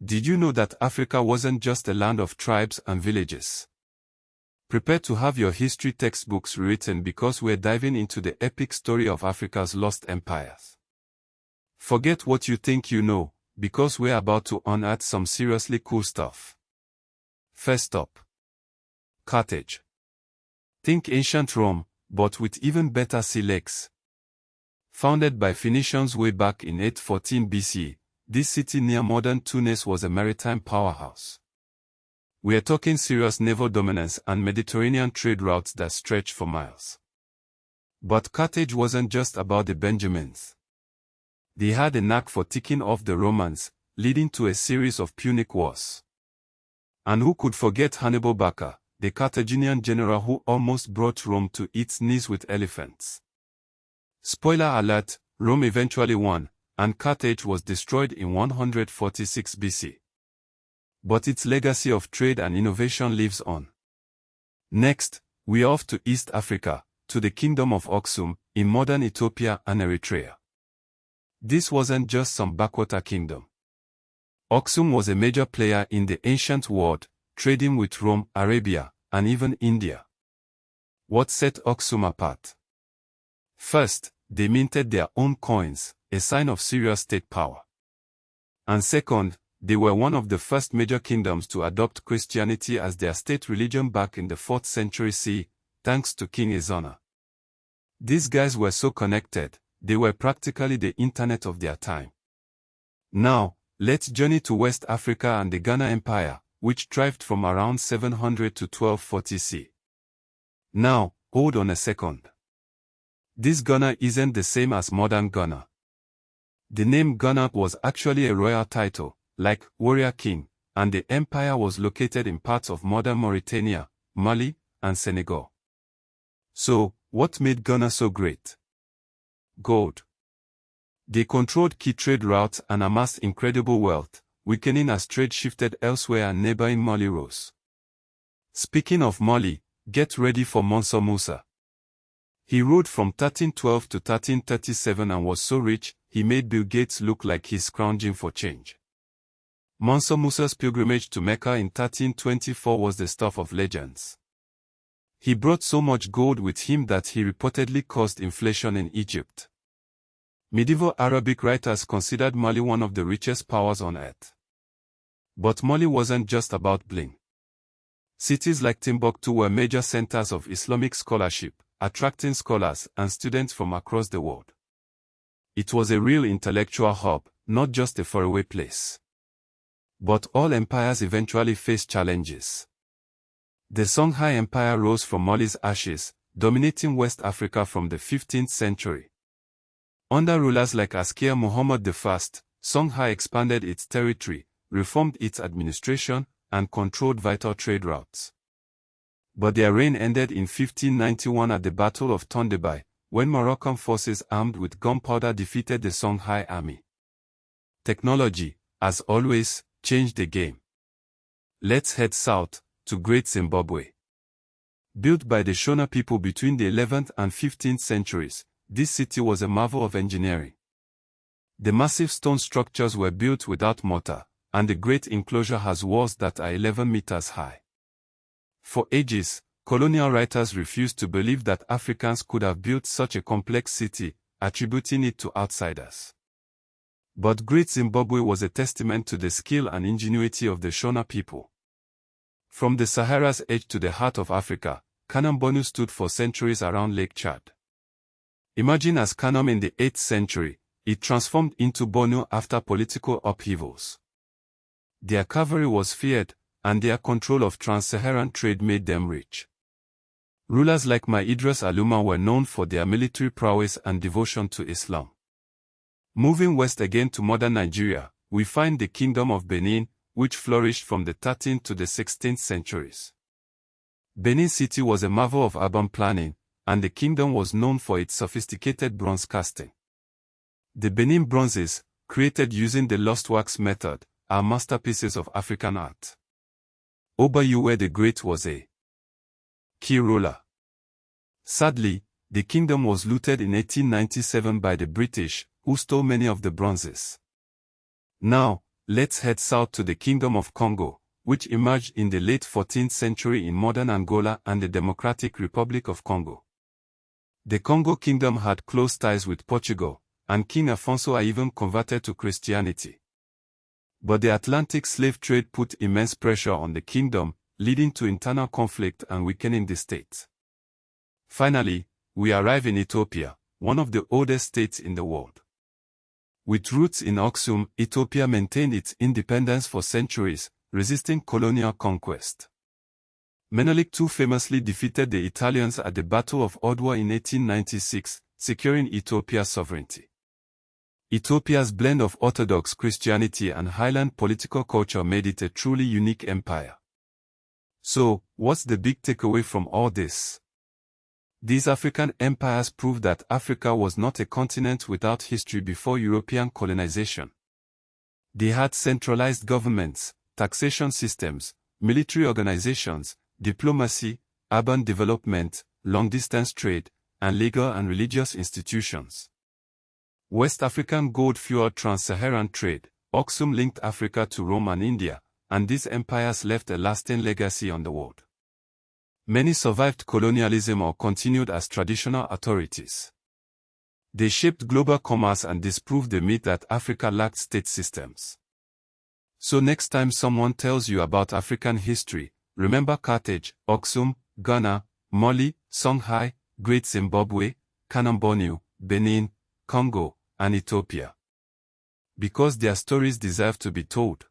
Did you know that Africa wasn't just a land of tribes and villages? Prepare to have your history textbooks rewritten because we're diving into the epic story of Africa's lost empires. Forget what you think you know, because we're about to unearth some seriously cool stuff. First up, Carthage. Think ancient Rome, but with even better sea legs. Founded by Phoenicians way back in 814 BC, this city near modern Tunis was a maritime powerhouse. We are talking serious naval dominance and Mediterranean trade routes that stretched for miles. But Carthage wasn't just about the Benjamins. They had a knack for ticking off the Romans, leading to a series of Punic wars. And who could forget Hannibal Barca, the Carthaginian general who almost brought Rome to its knees with elephants? Spoiler alert, Rome eventually won, and Carthage was destroyed in 146 BC. But its legacy of trade and innovation lives on. Next, we're off to East Africa, to the Kingdom of Aksum, in modern Ethiopia and Eritrea. This wasn't just some backwater kingdom. Aksum was a major player in the ancient world, trading with Rome, Arabia, and even India. What set Aksum apart? First, they minted their own coins, a sign of serious state power. And second, they were one of the first major kingdoms to adopt Christianity as their state religion back in the 4th century CE, thanks to King Ezana. These guys were so connected, they were practically the internet of their time. Now, let's journey to West Africa and the Ghana Empire, which thrived from around 700 to 1240 CE. Now, hold on a second. This Ghana isn't the same as modern Ghana. The name Ghana was actually a royal title, like warrior king, and the empire was located in parts of modern Mauritania, Mali, and Senegal. So, what made Ghana so great? Gold. They controlled key trade routes and amassed incredible wealth, weakening as trade shifted elsewhere and neighboring Mali rose. Speaking of Mali, get ready for Mansa Musa. He ruled from 1312 to 1337 and was so rich, he made Bill Gates look like he's scrounging for change. Mansa Musa's pilgrimage to Mecca in 1324 was the stuff of legends. He brought so much gold with him that he reportedly caused inflation in Egypt. Medieval Arabic writers considered Mali one of the richest powers on earth. But Mali wasn't just about bling. Cities like Timbuktu were major centers of Islamic scholarship, attracting scholars and students from across the world. It was a real intellectual hub, not just a faraway place. But all empires eventually face challenges. The Songhai Empire rose from Mali's ashes, dominating West Africa from the 15th century. Under rulers like Askia Muhammad I, Songhai expanded its territory, reformed its administration, and controlled vital trade routes. But their reign ended in 1591 at the Battle of Tondebai, when Moroccan forces armed with gunpowder defeated the Songhai army. Technology, as always, changed the game. Let's head south, to Great Zimbabwe. Built by the Shona people between the 11th and 15th centuries, this city was a marvel of engineering. The massive stone structures were built without mortar, and the great enclosure has walls that are 11 meters high. For ages, colonial writers refused to believe that Africans could have built such a complex city, attributing it to outsiders. But Great Zimbabwe was a testament to the skill and ingenuity of the Shona people. From the Sahara's edge to the heart of Africa, Kanam stood for centuries around Lake Chad. Emerging as Kanam in the 8th century, it transformed into Bornu after political upheavals. Their cavalry was feared, and their control of trans-Saharan trade made them rich. Rulers like Idris Aluma were known for their military prowess and devotion to Islam. Moving west again to modern Nigeria, we find the Kingdom of Benin, which flourished from the 13th to the 16th centuries. Benin City was a marvel of urban planning, and the kingdom was known for its sophisticated bronze casting. The Benin bronzes, created using the lost wax method, are masterpieces of African art. Oba Uwe the Great was a key ruler. Sadly, the kingdom was looted in 1897 by the British, who stole many of the bronzes. Now, let's head south to the Kingdom of Congo, which emerged in the late 14th century in modern Angola and the Democratic Republic of Congo. The Congo Kingdom had close ties with Portugal, and King Afonso even converted to Christianity. But the Atlantic slave trade put immense pressure on the kingdom, leading to internal conflict and weakening the state. Finally, we arrive in Ethiopia, one of the oldest states in the world. With roots in Aksum, Ethiopia maintained its independence for centuries, resisting colonial conquest. Menelik II famously defeated the Italians at the Battle of Odwa in 1896, securing Ethiopia's sovereignty. Ethiopia's blend of Orthodox Christianity and highland political culture made it a truly unique empire. So, what's the big takeaway from all this? These African empires prove that Africa was not a continent without history before European colonization. They had centralized governments, taxation systems, military organizations, diplomacy, urban development, long-distance trade, and legal and religious institutions. West African gold fueled trans-Saharan trade. Aksum linked Africa to Rome and India, and these empires left a lasting legacy on the world. Many survived colonialism or continued as traditional authorities. They shaped global commerce and disproved the myth that Africa lacked state systems. So next time someone tells you about African history, remember Carthage, Aksum, Ghana, Mali, Songhai, Great Zimbabwe, Kanambonu, Benin, Congo, and Ethiopia. Because their stories deserve to be told.